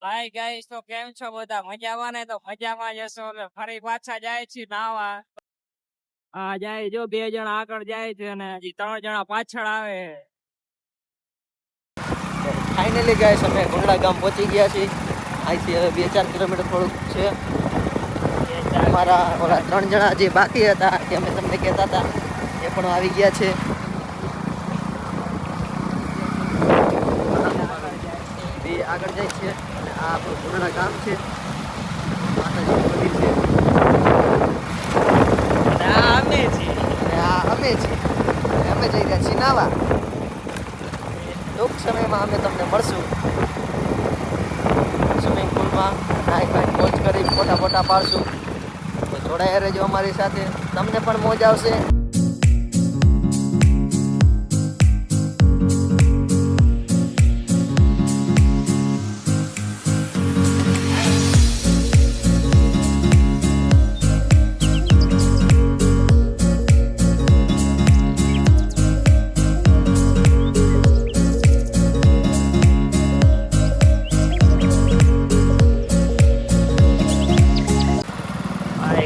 Hi guys, તો કેમ છો બધા? મજામાં ને? તો મજામાં જ હશો. એટલે ફરી પાછા જાય છે નાવા. આ જાય જો 2 જણા આગળ જાય છે અને હજી 3 જણા પાછળ આવે. ફાઇનલી ગાઈસ અમે ગોંડલા ગામ પહોંચી ગયા છીએ. અહીંથી હવે 2-4 કિલોમીટર થોડુંક છે. અમારા ઓલા 3 જણા જે બાકી હતા કે અમે તમને કહેતા હતા એ પણ આવી ગયા છે. બે આગળ જાય છે અને આ આપણું ગોંડલા ગામ છે. માતાજીનું મંદિર છે અને આ અમે છીએ. અને આ અમે છીએ. અમે જઈ રહ્યા છીએ નાવા. ટૂંક સમયમાં અમે તમને મળશું સ્વિમિંગ પુલમાં. નાઈ ખાઈ મોજ કરી ફોટા પાડશું. તો જોડાયા રહેજો અમારી સાથે, તમને પણ મોજ આવશે.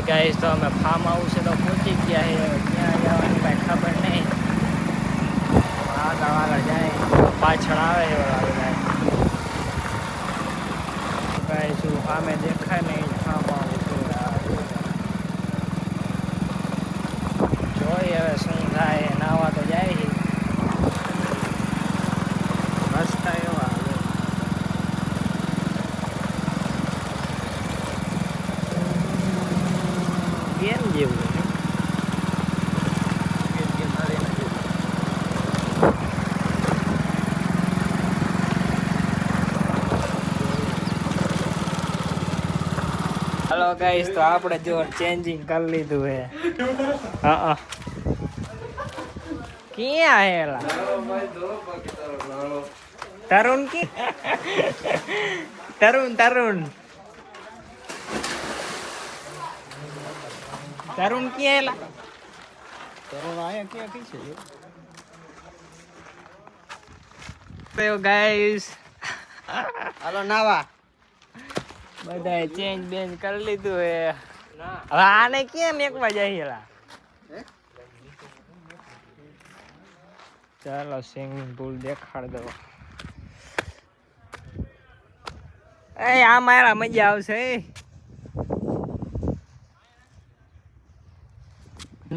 ગાઈસ, તો અમે ફાર્મ હાઉસ તો પહોંચી ગયા છે. ક્યાં જવાની કાંઈ ખબર નહીં. આગળ જાય પાછળ આવે છે. ગાઈસ શું સામે દેખાય નહીં ફાર્મ હાઉસ. જોઈએ હવે શું થાય. નાવા તો જાય છે. રસ્તા એવા કેમ જેવું હેલો ગાઈસ, તો આપણે જો ચેન્જિંગ કરી લીધું હે. હા ક્યાં હેલા તરુણ કી તરુણ ક્યાં હેલા તરુણ આયા ક્યાં કી છે ગાઈસ. હાલો નાવા. બધાએ ચેન્જ બેન્જ કરી લીધું હે. હવે આને કેમ એકવા જાય? ચાલો સ્વિમિંગ પુલ દેખાડ દો. આ મારા મજા આવશે.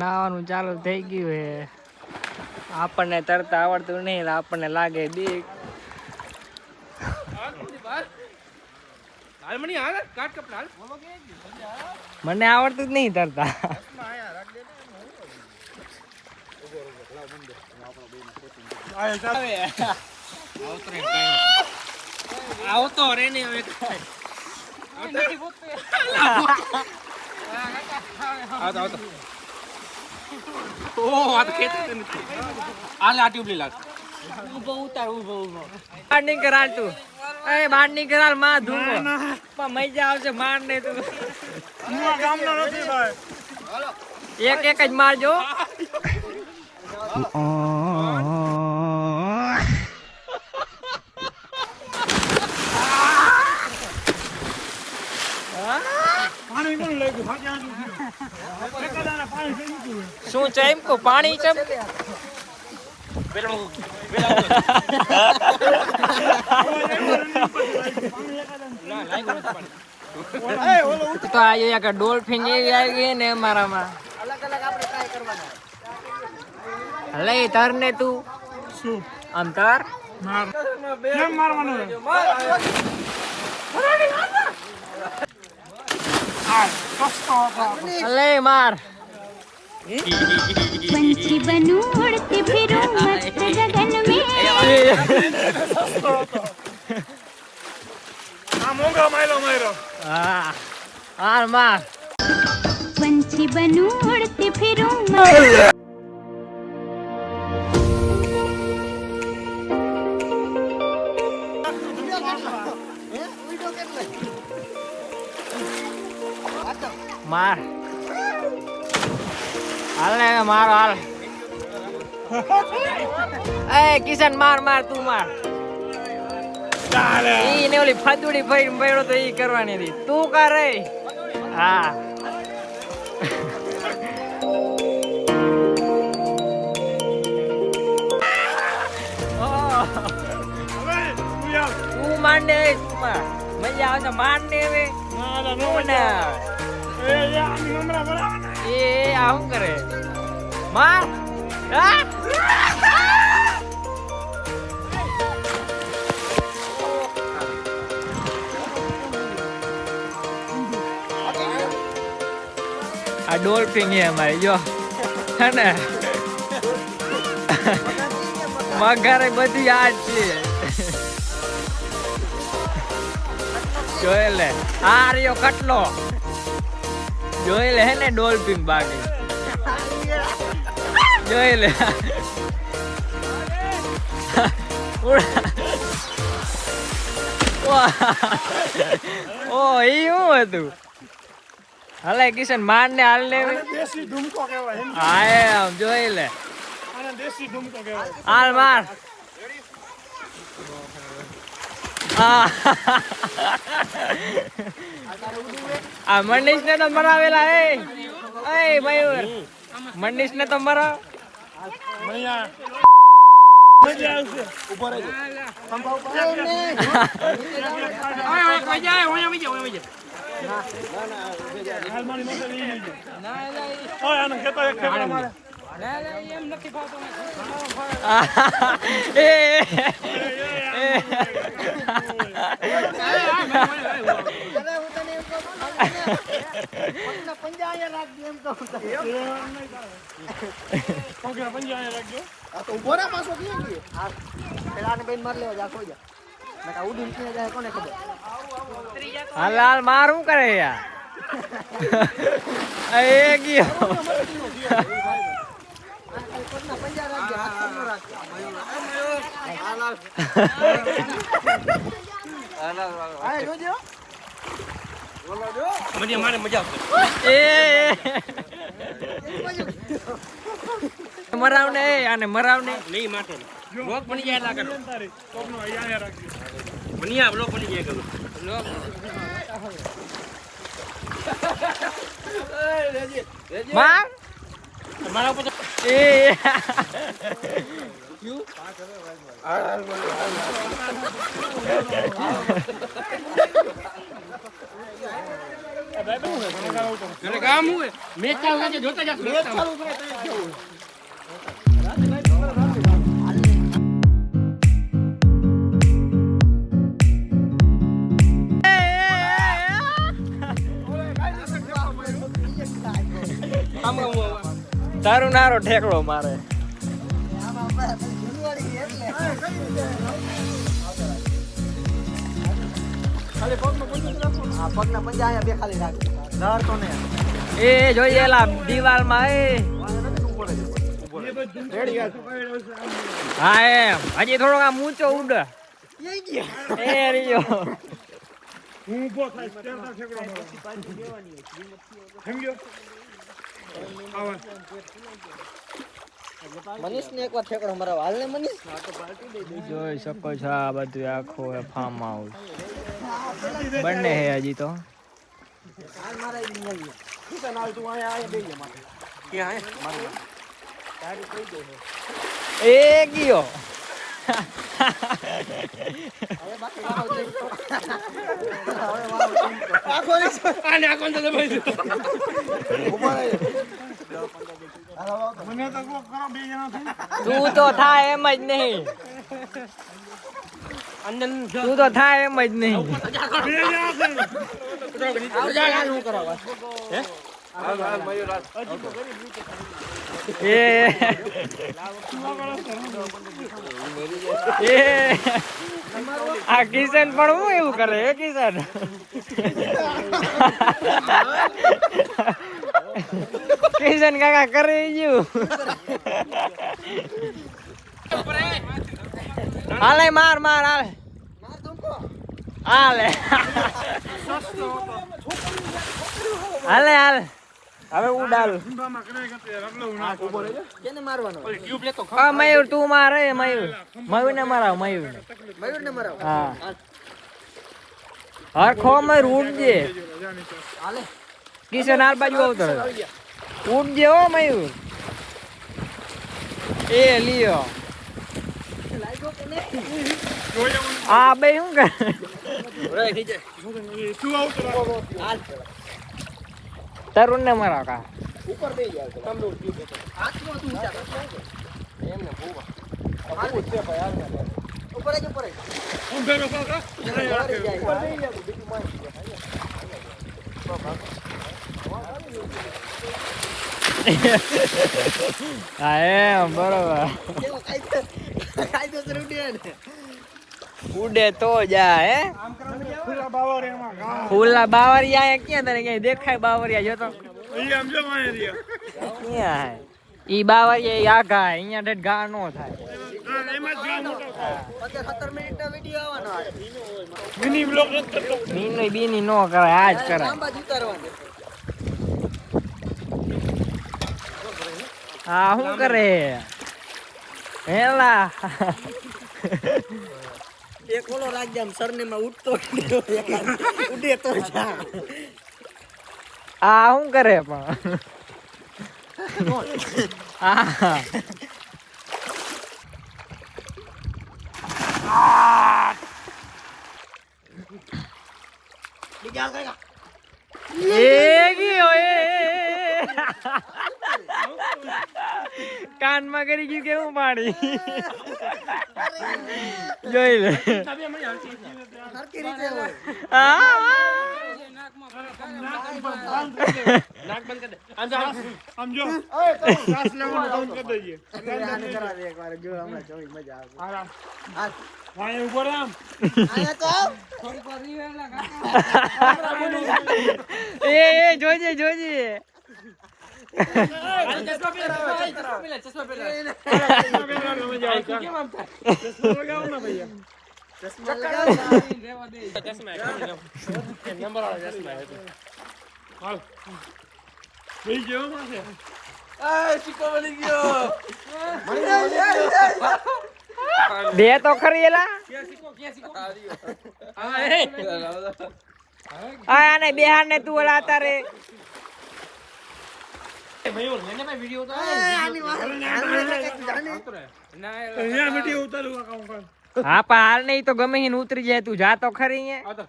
નાવાનું ચાલુ થઈ ગયું હે. આપણને તરતા આવડતું નહીં, આપણને લાગે બીક. મને આવડતું જ નહીં તરતા. આવતો રે ને હવે બાર ની કરાલ તું. બાર ની કરાલ માં ધૂમો મજા આવશે. માર ને તું એક જ મારજો. શું ચમકું પાણી ચમકે? તો આ ડોલ્ફિન એવી આવી ગઈ ને મારામાં. લઈ તર ને તું. શું આમ તર લે માર. पंछी बनूं उड़ती फिरूं मस्त गगन में. हार मार. पंछी बनूं उड़ती फिरूं मस्त. मार हाल मारो हाल. ए किशन मार तू मार. ઈ ને ઓલી ફાદુડી ભાઈ પડ્યો તો ઈ કરવાની હતી તું કરે હા તું માંડે મજા આવશે માંડે હવે એ આવું કરે માર આ ડોલ્ફિન છે અમારી જો હે ને મગરે બધી આ જ છે જોઈ લે આ રહ્યો કટલો જોઈ લે હે ને ડોલ્ફિન બાકી જોઈ લે ઓ ઈ શું હતું હલે કિશન માર ને હાલ ને દેશી ઢુમકો કહેવાય હા એમ જોઈ લે આને દેશી ઢુમકો કહેવાય હાલ માર આ મનીષ ને તો મરાવેલા એ મયુર મનીષ ને તો મરાવ મૈયા મજા આવશે ઉપર રહેજો હાલ મારી મોટે લઈ લેજો ઓય આને કેતો એક ખેકડા મારે હાલ હાલ માર શું કરે યાર એ ગયો મરાવ ને આને મરાવ ને નહીં માટે લોક બની જાય લાગે કોકનો અહીંયા રાખજો બનિયા લોક બની જાય ગલો માર મારા ઉપર એ ક્યું કામ હું મેચ ચાલુ છે જોતા જા મેચ ચાલુ કરે તારું નારો ઠેકડો મારે પગના પંજા અહીંયા બે ખાલી રાખજો ડર તો ને એ જોઈએ એલા દિવાલમાં હા એમ હજી થોડોક આમ ઊંચો ઉડ એ રહ્યો હું ઊભો થાય સ્ટેન્ડ ખેકડો મારે સમજ્યો આવા મનીષ ને એકવાર ઠેકડો મરાવ હાલ ને મનીષ જોઈ શકો છો આ બધું આખું ફાર્મ હાઉસ બંને હે હજી તો હાલ મારા ઈ મળીએ કિશન હાલ તું અહીંયા બેહી જા મારે ક્યાં હે મારું તારી થઈ ગઈ એ ગયો હવે બાકી વાવ દે આખો આને આખો તો દબાઈ દે ઉભો રહે મને તો કો કરો બે જણા થઈ તું તો થાય એમ જ નહીં તું તો થાય એમ જ નહીં બે જણા થઈ હું કરાવવા હે આ કિશન પણ હું એવું કરે હે કિશન કિશન કાકા કરે ગયું હાલે માર માર હાલે હાલે હાલે હાલે હવે ઉડાલ ઊંડામાં કરે કે તે રગલો ના ઉભો રહેજો. કેને મારવાનો ઓલી ટ્યુબ લેતો હા મયુર તું મારે મયુર ને મારાવ મયુર મયુર ને મારવાનો હા હરખો મયુર ઉડજે હાલે કિશન હાલ બાજુ આવતો ઉડજે હો મયુર એ લિયો લાગ્યો કે નહીં આ બે શું કરે તું આવતો હાલ તરુણ ને મારા કા ઉપર બેહી જાવ તમને ટ્યુબ લેતો હાથમાં તું ઊંચા કર એમને ભૂવા હાલ છે ભાઈ હાલ ઉપર જ ઉપર ઊંધેનો કાકા ઉપર બેહી જાવ બીજું મારી હા એમ બરોબર કેવો કાયદેસર ઉડે ને ઉડે તો જા હે ખુલ્લા બાવરિયામાં ઘા ફૂલા બાવરિયા અહીંયા ક્યાં તને ક્યાંય દેખાય બાવરિયા જો તો અહીંયા આમ જો વાય રહ્યા ક્યાં હે ઈ બાવરિયા ઈ આઘા હે અહીંયા ડેટ ઘા નો થાય એમાં ઘા મોટો થાય 17 મિનિટનો વિડિયો આવવાનો મિની બ્લોગ નથી કરતો બીની બીની નો કરાય આજ કરાય લાંબા જ ઉતારવાના હા શું કરે હેલા એક ઓલો રાખજે આમ સરનેમાં ઉડતો ઉડે તો જા આ શું કરે પણ હા બીજા કઈ એ ગયો એ કાનમાં કરી ગયું કેવું પાણી જોઈ લે સરખી રીતે હોય આમ જો શ્વાસ લેવાનું બંધ કરી દઈએ આને કરાવે એકવાર જો હમણાં જોઈ મજા આવે આરામ હાલ વાય ઉભો રહે આમ આયા તો આવ. એ જોજે જોજે ચશ્મા લગાવ. હાલ થઈ ગયો માસે બે તો ખરી એલા આને બેહાર ને તું ઓલા તારે આની વાત અહીંયા વિડિયો ઉતારવા કામ કર હા પણ હાલ નહીં તો ગમે હીને ઉતરી જાય તું જા તો ખરી અહીંયા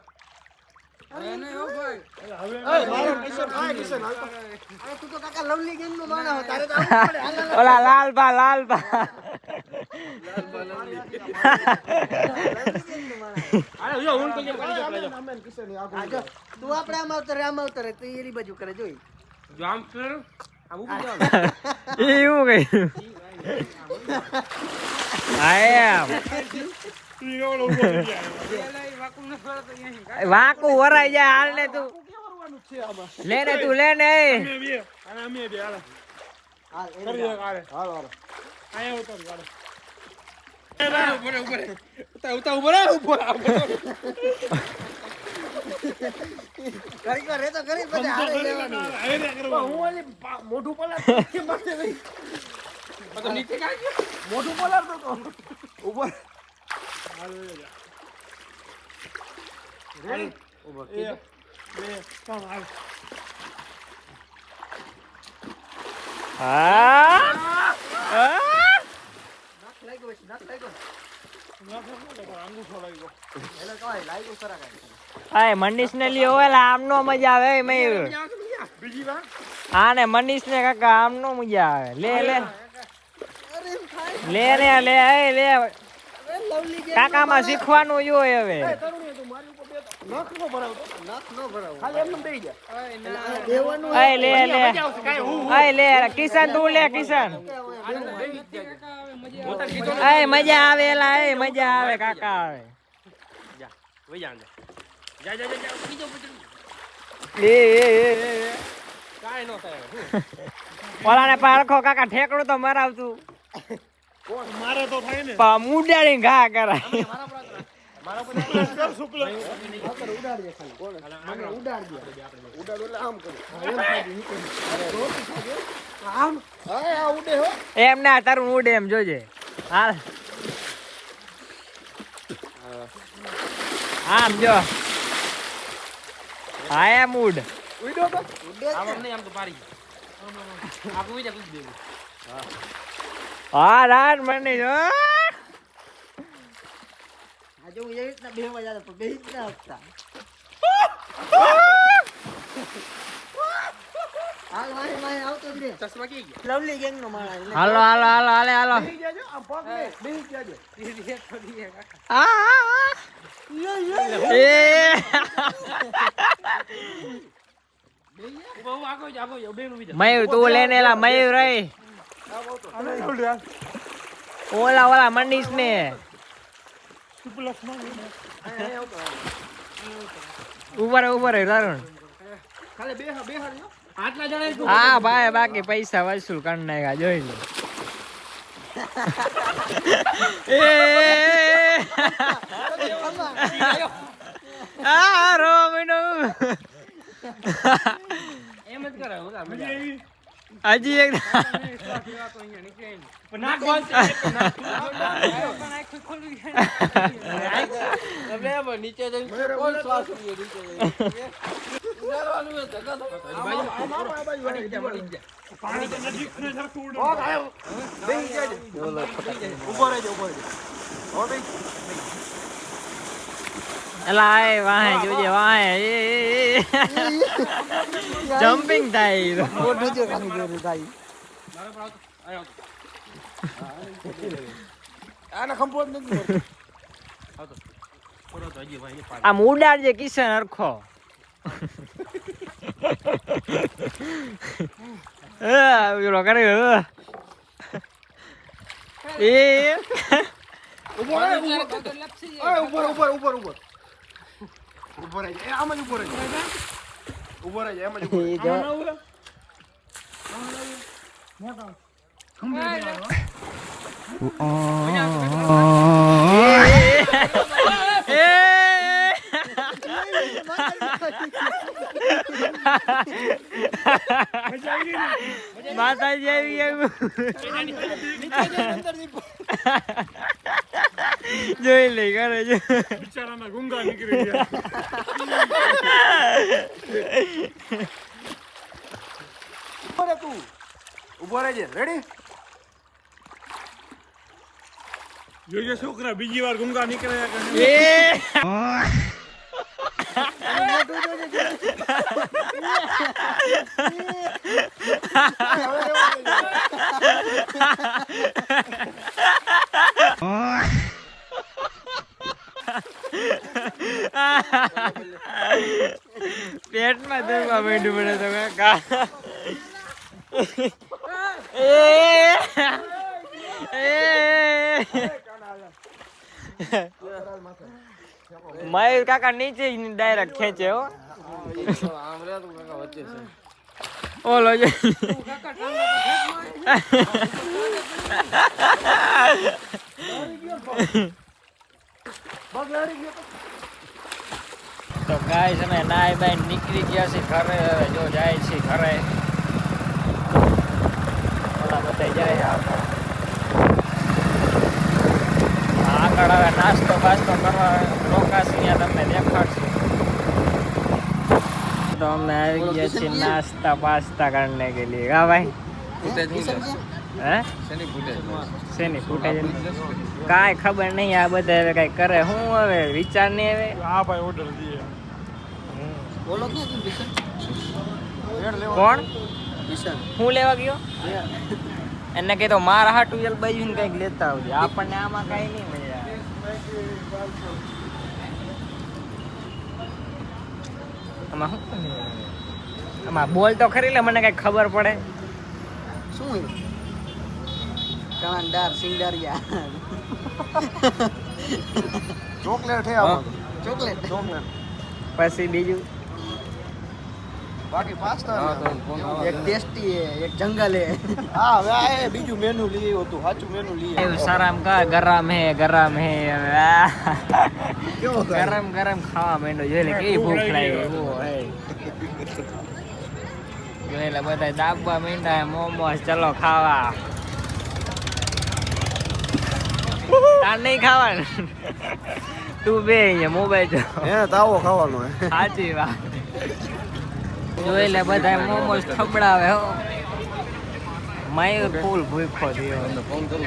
તું તો કાકા લવલી ગેમ નો માણસ હો. તારે તો આવવું પડે. હાલ, હાલ, ઓલા લાલબા લાલબા લવલી ગેમ નો માણસ. આ જો, તું આપણે આમ આવતરે તું એની બાજુ કરે જોઈ એવું કઈ હા ઈ ઓલો ઉભો થઈ ગયા વાંકું વરાઈ જાય હાલ ને તું લે ને તું લે ને અમે બે અને અમે બે હાલ હાલ એને કરી દે કાલે હાલ હાલ અહીંયા ઉતાર ઘડીક વાર રહેતો ઘડી પછી હારે લેવાનું. મોઢું પલાર હા નાક લાગ્યો છે, નાક લાગ્યો. એટલે કહેવાય, લાગ્યું ખરા કાંઈ. આય મનીષ ને લ્યો ઓલા આમ નો મજા આવે એ મયુર બીજી વાર હા ને મનીષ ને કાકા આમ નો મજા આવે લે લે અરે એમ થાય. લે ને લે એ લે અરે લવલી ગેમ કાકા માં શીખવાનું જ હોય હવે નખ નો ભરાવો. ખાલી એમને બેહી જા. દેવાનું આય લે લે આય લે કિશન તું લે કિશન આય મજા આવે એલા એ મજા આવે કાકા આવે ઓલા ને પારખો કાકા ઠેકડું તો મરાવતું મારે તો થાય ને મુડાડી ઘા કરાય શુક્લ એમ ના તારું ઉડે એમ જોજે હાલ આમ જો હા એમ ઉડ હા રાત મને જો આજે હું એવી રીતના બેહવા જતો પણ બેહી જ ના શકતા. હાલ મારી મારી આવતો જ રે. ચશ્મા કે ગયા લવલી ગેંગ નો માણસ એટલે હાલો હાલો હાલો હાલે હાલો બેહી જાજો આ પગ લે બેહી જાજો. મયુર તું લેને એલા મયુર રહી ઓલા ઓલા મનીષ ને ઉપર ઉપર તરુણ ખાલી બેહા બેહા રહ્યો. હા ભાઈ બાકી પૈસા વસૂલ કરી નાખ્યા જોઈ લો હા રો મહિનો હજી એક એલા એ વાહે જોજે વાહે જમ્પિંગ થાય મોઢું જો કામ કરે ભાઈ. આમ ઉડાડજે કિશન હરખો પેલો કરે એ ઉપર રહી જાય આમ જ ઉપર રહી જાય ઉપર રહી જાય એમ જ ઉપર રહી જાય. માતાજી આવી આવ્યું જોઈ લે કરે છે બિચારાના ગુંગા નીકળી ગયા. ઉભો રહેજે રેડી. જોઈએ છોકરા બીજી વાર ગુંગા નીકળ્યા કે એ પેટમાં દુખવા માંડ્યું મને તો કાકા મયુર કાકા નીચે ડાયરેક્ટ ખેંચે હો ઓલો જો તો ગાઈસ અમે નાય બાઈ નીકળી ગયા છે ઘરે હવે જો જાય છે ઘરે ઓલા બધા જાય આગળ હવે નાસ્તો બાસ્તો કરવા રોકાશી ત્યાં તમને દેખાડશું તો અમે આવી ગયા છીએ નાસ્તા પાસ્તા કરને કે લીએ હા ભાઈ હે શેની ફૂટેજ કાંઈ ખબર નહીં આ બધા હવે કઈ કરે શું હવે વિચાર નહીં હવે હા ભાઈ ઓર્ડર દીએ. બોલો ક્યાં કિશન કોણ કિશન હું લેવા ગયો એને કીધું મારા હાટું જલ બાજુ ને કઈક લેતા આવજે આપણને આમાં કઈ નહીં મજા આવે. આમાં શું આમાં બોલ તો ખરી લે મને કઈ ખબર પડે શું હે કાંડાર સિંગારિયા ચોકલેટ હે આમાં ચોકલેટ પછી બીજું બાકી પાસ્તા એક ટેસ્ટી એક જંગલ હે હા હવે આ બીજું મેનુ લઈ આવ્યો હતું સાચું મેનુ લઈ આવ્યો શરમ કા ગરમ હે કેવો ગરમ ગરમ ખાવા માંડ્યો જોઈ લે કેવી ભૂખ લાગી જોઈ લે બધા દાબવા માંડ્યા મોમોસ ચલો ખાવા તાર નહીં ખાવાનું તું બે અહીંયા મોબાઈલ જો હે તાવો ખાવાનો હે સાચી વાત જોઈ લે બધા મોમોસ ખબડાવે હો માય ફૂલ ભૂખો થયો ફોન કરું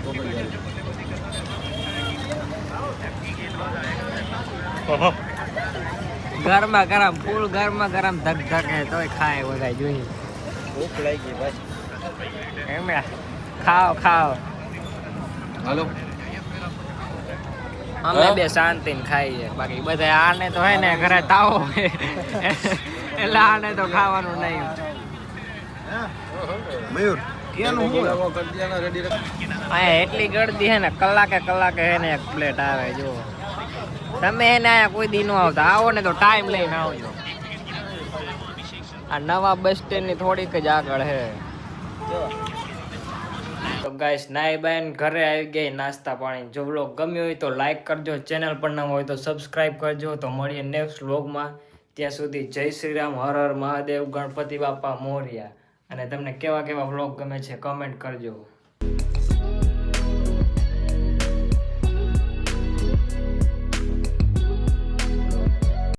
ગરમા ગરમ ફૂલ ગરમા ગરમ ધક ધક હે તોય ખાય બધા જોઈએ ભૂખ લાગી ભાઈ એમ ખાઓ ખાઓ હાલો અમે બે શાંતિ ને ખાઈએ બાકી બધા આને તો હે ને ઘરે તાવો એટલે આને તો ખાવાનું નહીં મયુર કેનું હું રેડી અહીંયા એટલી ગળદી હે ને કલાકે હે ને એક પ્લેટ આવે જો તમે હે ને અહીંયા કોઈ દી નો આવતા આવો ને તો ટાઈમ લઈને આવજો આ નવા બસ સ્ટેન્ડ ની થોડીક જ આગળ હે તો ગાઈસ નાઈ બાઈન ઘરે આવી ગઈ નાસ્તા પાણી જો વ્લોગ ગમ્યો હોય તો લાઈક કરજો ચેનલ પર ન હોય તો સબસ્ક્રાઇબ કરજો તો મળીએ નેક્સ્ટ વ્લોગમાં ત્યાં સુધી જય શ્રી રામ હર હર મહાદેવ ગણપતિ બાપા મોર્યા અને તમને કેવા કેવા વ્લોગ ગમે છે કમેન્ટ કરજો